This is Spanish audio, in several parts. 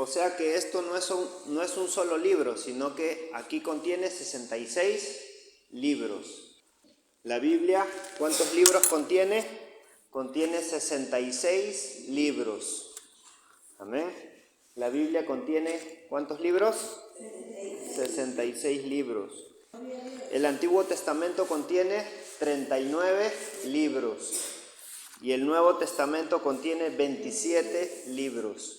O sea que esto no es un solo libro, sino que aquí contiene 66 libros. La Biblia, ¿cuántos libros contiene? Contiene 66 libros. Amén. La Biblia contiene, ¿cuántos libros? 66 libros. El Antiguo Testamento contiene 39 libros. Y el Nuevo Testamento contiene 27 libros.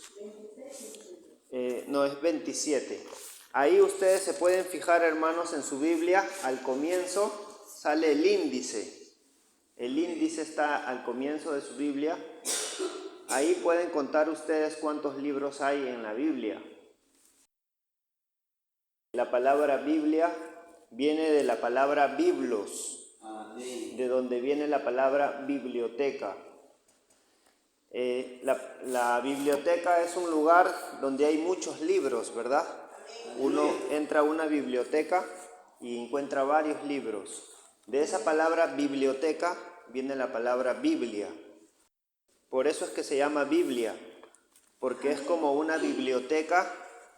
No, es 27. Ahí ustedes se pueden fijar, hermanos, en su Biblia, al comienzo sale el índice. El índice está al comienzo de su Biblia. Ahí pueden contar ustedes cuántos libros hay en la Biblia. La palabra Biblia viene de la palabra biblos, de donde viene la palabra biblioteca. La biblioteca es un lugar donde hay muchos libros, ¿verdad? Uno entra a una biblioteca y encuentra varios libros. De esa palabra biblioteca viene la palabra Biblia. Por eso es que se llama Biblia, porque es como una biblioteca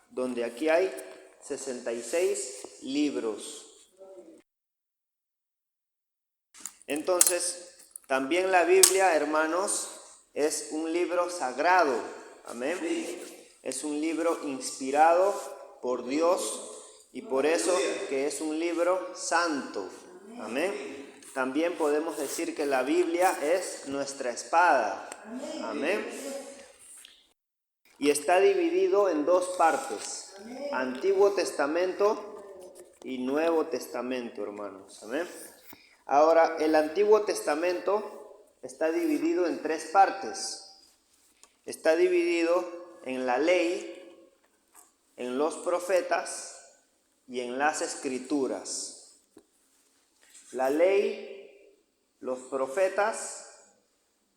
donde aquí hay 66 libros. Entonces, también la Biblia, hermanos, es un libro sagrado. Amén. Es un libro inspirado por Dios y por eso que es un libro santo. Amén. También podemos decir que la Biblia es nuestra espada. Amén. Y está dividido en dos partes: Antiguo Testamento y Nuevo Testamento, hermanos. Amén. Ahora, el Antiguo Testamento está dividido en tres partes. Está dividido en la ley, en los profetas y en las escrituras. La ley, los profetas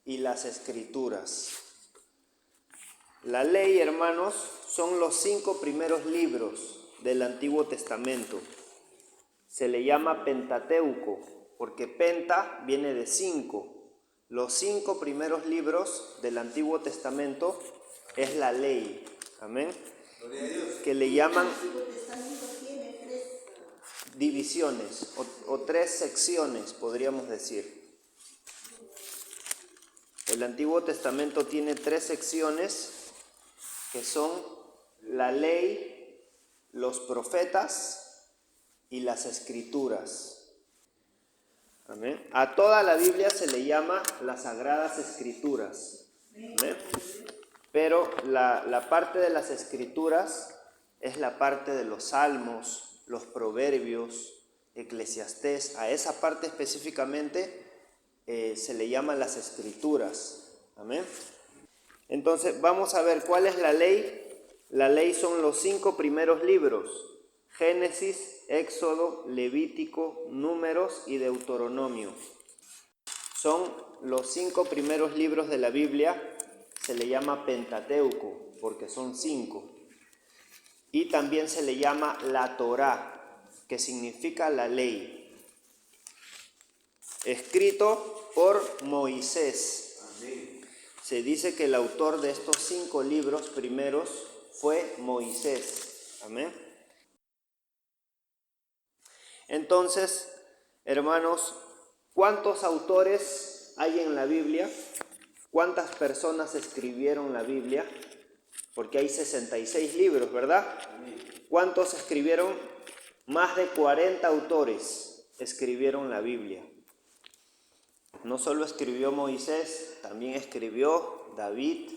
y las escrituras. La ley, hermanos, son los 5 primeros libros del Antiguo Testamento. Se le llama Pentateuco, porque penta viene de 5. Los 5 primeros libros del Antiguo Testamento es la ley. Amén. Que le llaman divisiones o 3 secciones, podríamos decir. El Antiguo Testamento tiene 3 secciones que son la ley, los profetas y las escrituras. Amén. A toda la Biblia se le llama las Sagradas Escrituras. Amén. Pero la parte de las Escrituras es la parte de los Salmos, los Proverbios, Eclesiastés. A esa parte específicamente se le llama las Escrituras. Amén. Entonces vamos a ver cuál es la ley. La ley son los 5 primeros libros: Génesis, Éxodo, Levítico, Números y Deuteronomio. Son los 5 primeros libros de la Biblia. Se le llama Pentateuco porque son 5. Y también se le llama la Torá, que significa la ley. Escrito por Moisés. Amén. Se dice que el autor de estos 5 libros primeros fue Moisés. Amén. Entonces, hermanos, ¿cuántos autores hay en la Biblia? ¿Cuántas personas escribieron la Biblia? Porque hay 66 libros, ¿verdad? ¿Cuántos escribieron? Más de 40 autores escribieron la Biblia. No solo escribió Moisés, también escribió David,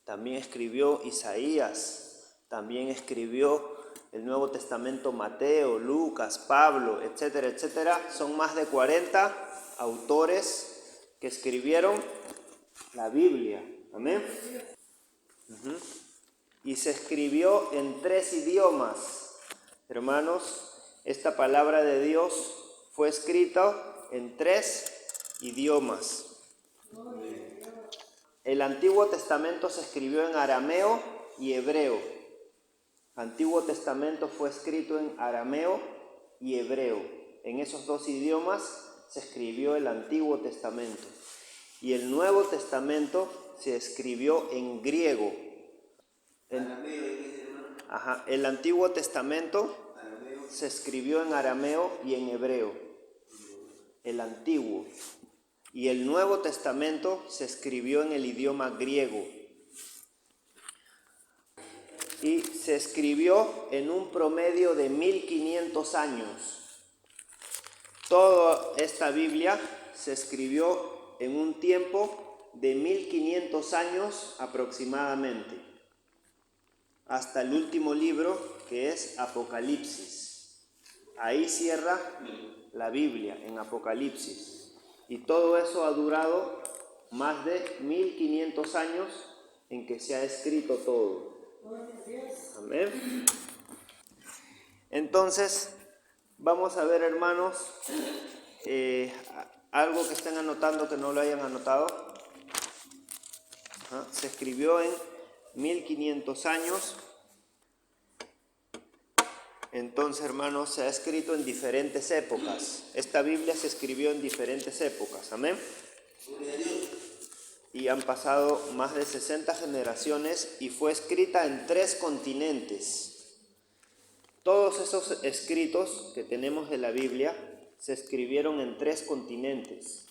también escribió Isaías, también escribió el Nuevo Testamento Mateo, Lucas, Pablo, etcétera, etcétera. Son más de 40 autores que escribieron la Biblia. Amén. Y se escribió en 3 idiomas. Hermanos, esta palabra de Dios fue escrita en 3 idiomas. El Antiguo Testamento se escribió en arameo y hebreo. Antiguo Testamento fue escrito en arameo y hebreo. En esos 2 idiomas se escribió el Antiguo Testamento. Y el Nuevo Testamento se escribió en griego. El Antiguo Testamento se escribió en arameo y en hebreo. El Antiguo. Y el Nuevo Testamento se escribió en el idioma griego. Y se escribió en un promedio de 1500 años. Toda esta Biblia se escribió en un tiempo de 1500 años aproximadamente, hasta el último libro, que es Apocalipsis. Ahí cierra la Biblia, en Apocalipsis. Y todo eso ha durado más de 1500 años en que se ha escrito todo. Amén. Entonces, vamos a ver, hermanos, algo que estén anotando que no lo hayan anotado. Se escribió en 1500 años. Entonces, hermanos, se ha escrito en diferentes épocas. Esta Biblia se escribió en diferentes épocas. Amén. Y han pasado más de 60 generaciones y fue escrita en 3 continentes. Todos esos escritos que tenemos de la Biblia se escribieron en 3 continentes.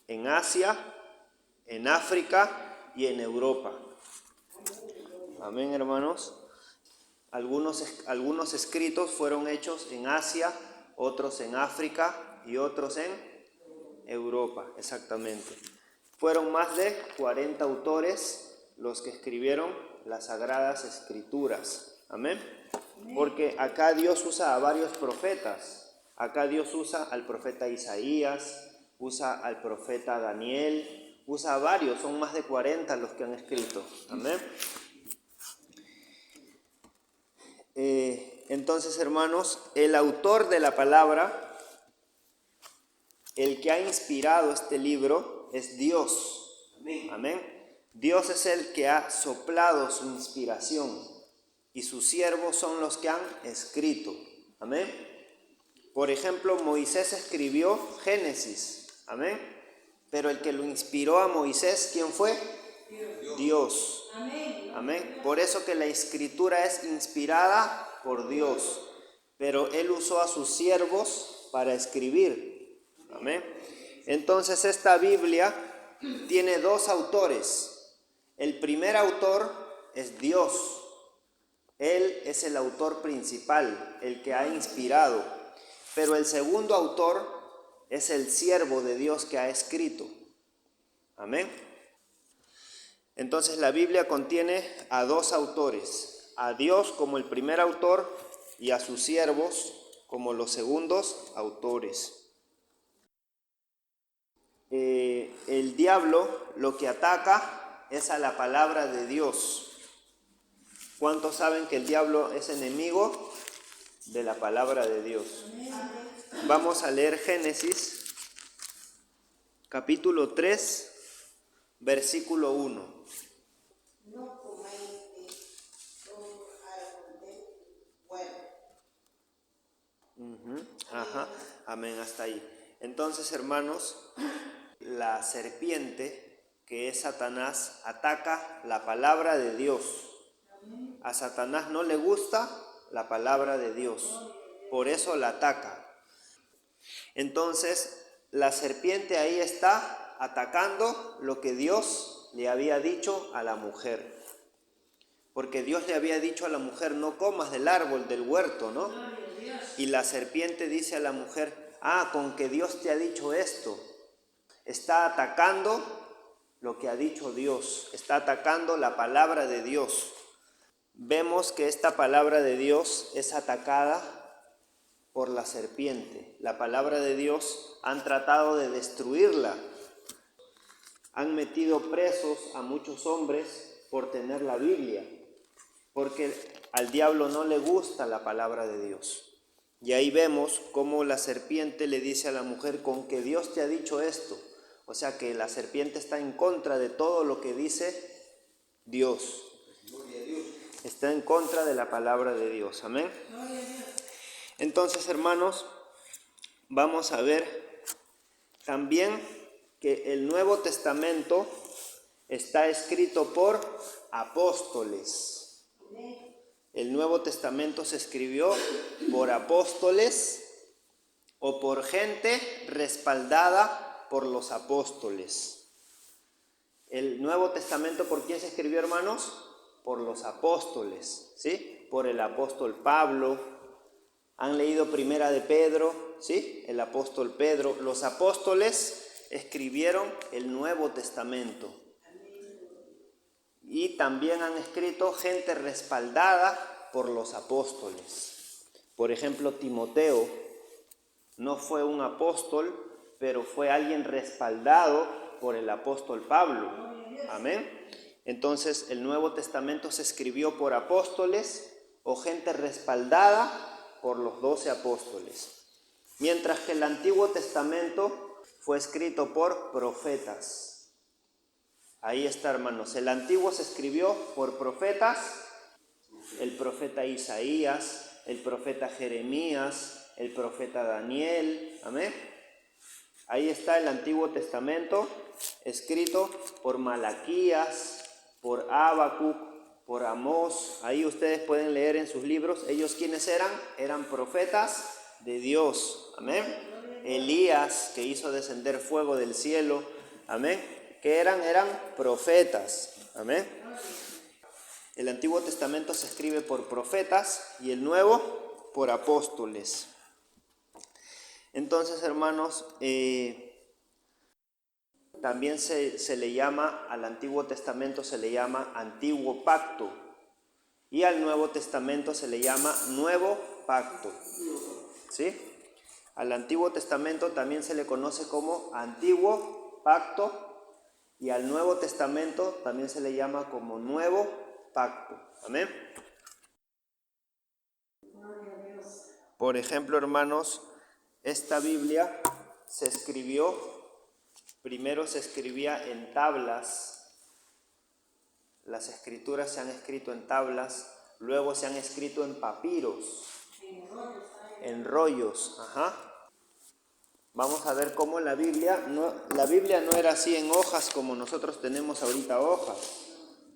En Asia, en África y en Europa. Amén, hermanos. Algunos escritos fueron hechos en Asia, otros en África y otros en Europa, exactamente. Fueron más de 40 autores los que escribieron las Sagradas Escrituras. Amén. Porque acá Dios usa a varios profetas. Acá Dios usa al profeta Isaías, usa al profeta Daniel, usa a varios, son más de 40 los que han escrito. Amén. Entonces, hermanos, el autor de la palabra, el que ha inspirado este libro, es Dios. Amén. Dios es el que ha soplado su inspiración y sus siervos son los que han escrito. Amén. Por ejemplo, Moisés escribió Génesis. Amén. Pero el que lo inspiró a Moisés, ¿quién fue? Dios. Amén. Por eso que la escritura es inspirada por Dios. Pero Él usó a sus siervos para escribir. Amén. Entonces esta Biblia tiene 2 autores. El primer autor es Dios. Él es el autor principal, el que ha inspirado. Pero el segundo autor es el siervo de Dios que ha escrito. Amén. Entonces la Biblia contiene a 2 autores. A Dios como el primer autor y a sus siervos como los segundos autores. El diablo lo que ataca es a la palabra de Dios. ¿Cuántos saben que el diablo es enemigo de la palabra de Dios? Vamos a leer Génesis, capítulo 3, versículo 1. No comáis de todo árbol del huerto. Amén, hasta ahí. Entonces, hermanos, la serpiente, que es Satanás, ataca la palabra de Dios. A Satanás no le gusta la palabra de Dios, por eso la ataca. Entonces, la serpiente ahí está atacando lo que Dios le había dicho a la mujer. Porque Dios le había dicho a la mujer, no comas del árbol del huerto, ¿no? Y la serpiente dice a la mujer, con que Dios te ha dicho esto. Está atacando lo que ha dicho Dios, está atacando la palabra de Dios. Vemos que esta palabra de Dios es atacada por la serpiente. La palabra de Dios han tratado de destruirla. Han metido presos a muchos hombres por tener la Biblia, porque al diablo no le gusta la palabra de Dios. Y ahí vemos cómo la serpiente le dice a la mujer, con que Dios te ha dicho esto. O sea que la serpiente está en contra de todo lo que dice Dios. Está en contra de la palabra de Dios. Amén. Entonces, hermanos, vamos a ver también que el Nuevo Testamento está escrito por apóstoles. el Nuevo Testamento se escribió por apóstoles o por gente respaldada por los apóstoles. El Nuevo Testamento, ¿por quién se escribió, hermanos? Por los apóstoles, ¿sí? Por el apóstol Pablo. ¿Han leído Primera de Pedro? ¿Sí? El apóstol Pedro. Los apóstoles escribieron el Nuevo Testamento. Y también han escrito gente respaldada por los apóstoles. Por ejemplo, Timoteo no fue un apóstol, pero fue alguien respaldado por el apóstol Pablo. Amén. Entonces, el Nuevo Testamento se escribió por apóstoles o gente respaldada por los 12 apóstoles. Mientras que el Antiguo Testamento fue escrito por profetas. Ahí está, hermanos. El Antiguo se escribió por profetas, el profeta Isaías, el profeta Jeremías, el profeta Daniel. Amén. Ahí está el Antiguo Testamento escrito por Malaquías, por Habacuc, por Amós. Ahí ustedes pueden leer en sus libros. ¿Ellos quiénes eran? Eran profetas de Dios. Amén. Elías, que hizo descender fuego del cielo. Amén. ¿Qué eran? Eran profetas. Amén. El Antiguo Testamento se escribe por profetas y el Nuevo por apóstoles. Entonces, hermanos, también se le llama, al Antiguo Testamento se le llama Antiguo Pacto y al Nuevo Testamento se le llama Nuevo Pacto. ¿Sí? Al Antiguo Testamento también se le conoce como Antiguo Pacto y al Nuevo Testamento también se le llama como Nuevo Pacto. Amén. Por ejemplo, hermanos, esta Biblia se escribió, primero se escribía en tablas. Las escrituras se han escrito en tablas, luego se han escrito en papiros, en rollos. Ajá. Vamos a ver cómo la Biblia no era así en hojas como nosotros tenemos ahorita hojas.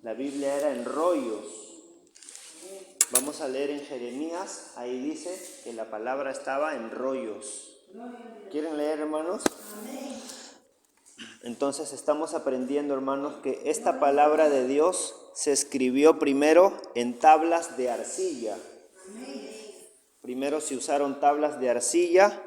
La Biblia era en rollos. Vamos a leer en Jeremías, ahí dice que la palabra estaba en rollos. ¿Quieren leer, hermanos? Entonces estamos aprendiendo, hermanos, que esta palabra de Dios se escribió primero en tablas de arcilla. Primero se usaron tablas de arcilla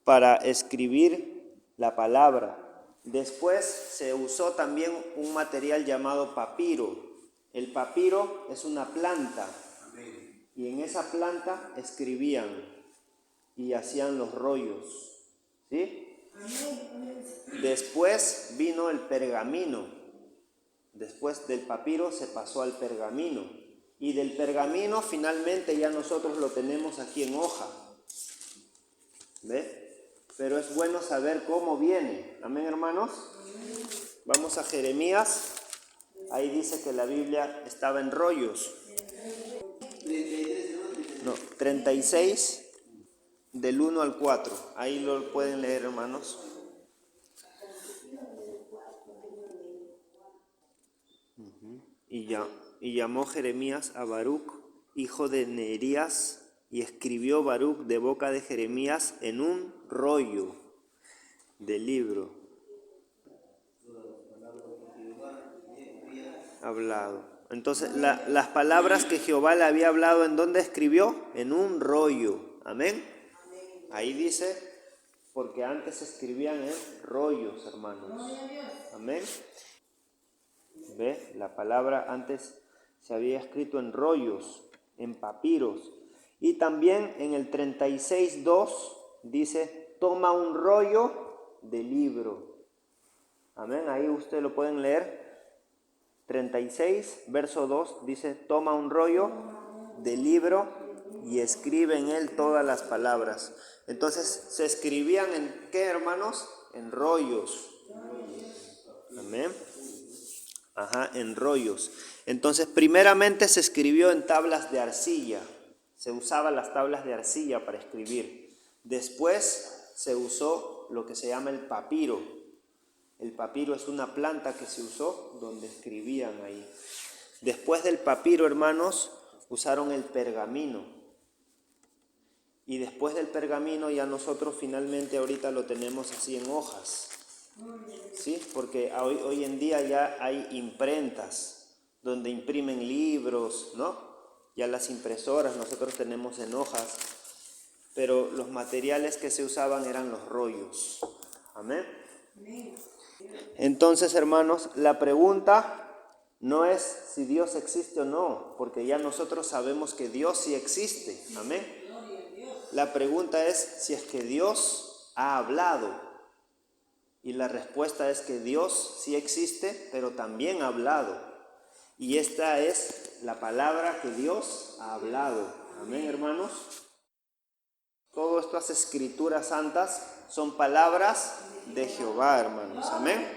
para escribir la palabra. Después se usó también un material llamado papiro. El papiro es una planta y en esa planta escribían y hacían los rollos. ¿Sí? Después vino el pergamino. Después del papiro se pasó al pergamino. Y del pergamino finalmente ya nosotros lo tenemos aquí en hoja. ¿Ve? Pero es bueno saber cómo viene. Amén, hermanos. Vamos a Jeremías. Ahí dice que la Biblia estaba en rollos. No, 36 del 1 al 4. Ahí lo pueden leer, hermanos. Y llamó Jeremías a Baruc, hijo de Nerías, y escribió Baruc de boca de Jeremías en un rollo de libro hablado. Entonces, las palabras que Jehová le había hablado, ¿en dónde escribió? En un rollo. Amén. Ahí dice, porque antes se escribían en rollos, hermanos. Amén. ¿Ve? La palabra antes se había escrito en rollos, en papiros. Y también en el 36:2 dice, toma un rollo de libro. Amén, ahí ustedes lo pueden leer. 36, verso 2, dice, toma un rollo de libro y escribe en él todas las palabras. Entonces, ¿se escribían en qué, hermanos? En rollos. Amén. Ajá, en rollos. Entonces, primeramente se escribió en tablas de arcilla. Se usaban las tablas de arcilla para escribir. Después se usó lo que se llama el papiro. El papiro es una planta que se usó donde escribían ahí. Después del papiro, hermanos, usaron el pergamino. Y después del pergamino ya nosotros finalmente ahorita lo tenemos así en hojas. ¿Sí? Porque hoy en día ya hay imprentas donde imprimen libros, ¿no? Ya las impresoras nosotros tenemos en hojas, pero los materiales que se usaban eran los rollos. Amén. Entonces, hermanos, la pregunta no es si Dios existe o no, porque ya nosotros sabemos que Dios sí existe. Amén. La pregunta es si es que Dios ha hablado. Y la respuesta es que Dios sí existe, pero también ha hablado. Y esta es la palabra que Dios ha hablado. Amén, hermanos. Todas estas escrituras santas son palabras de Jehová, hermanos. Amén.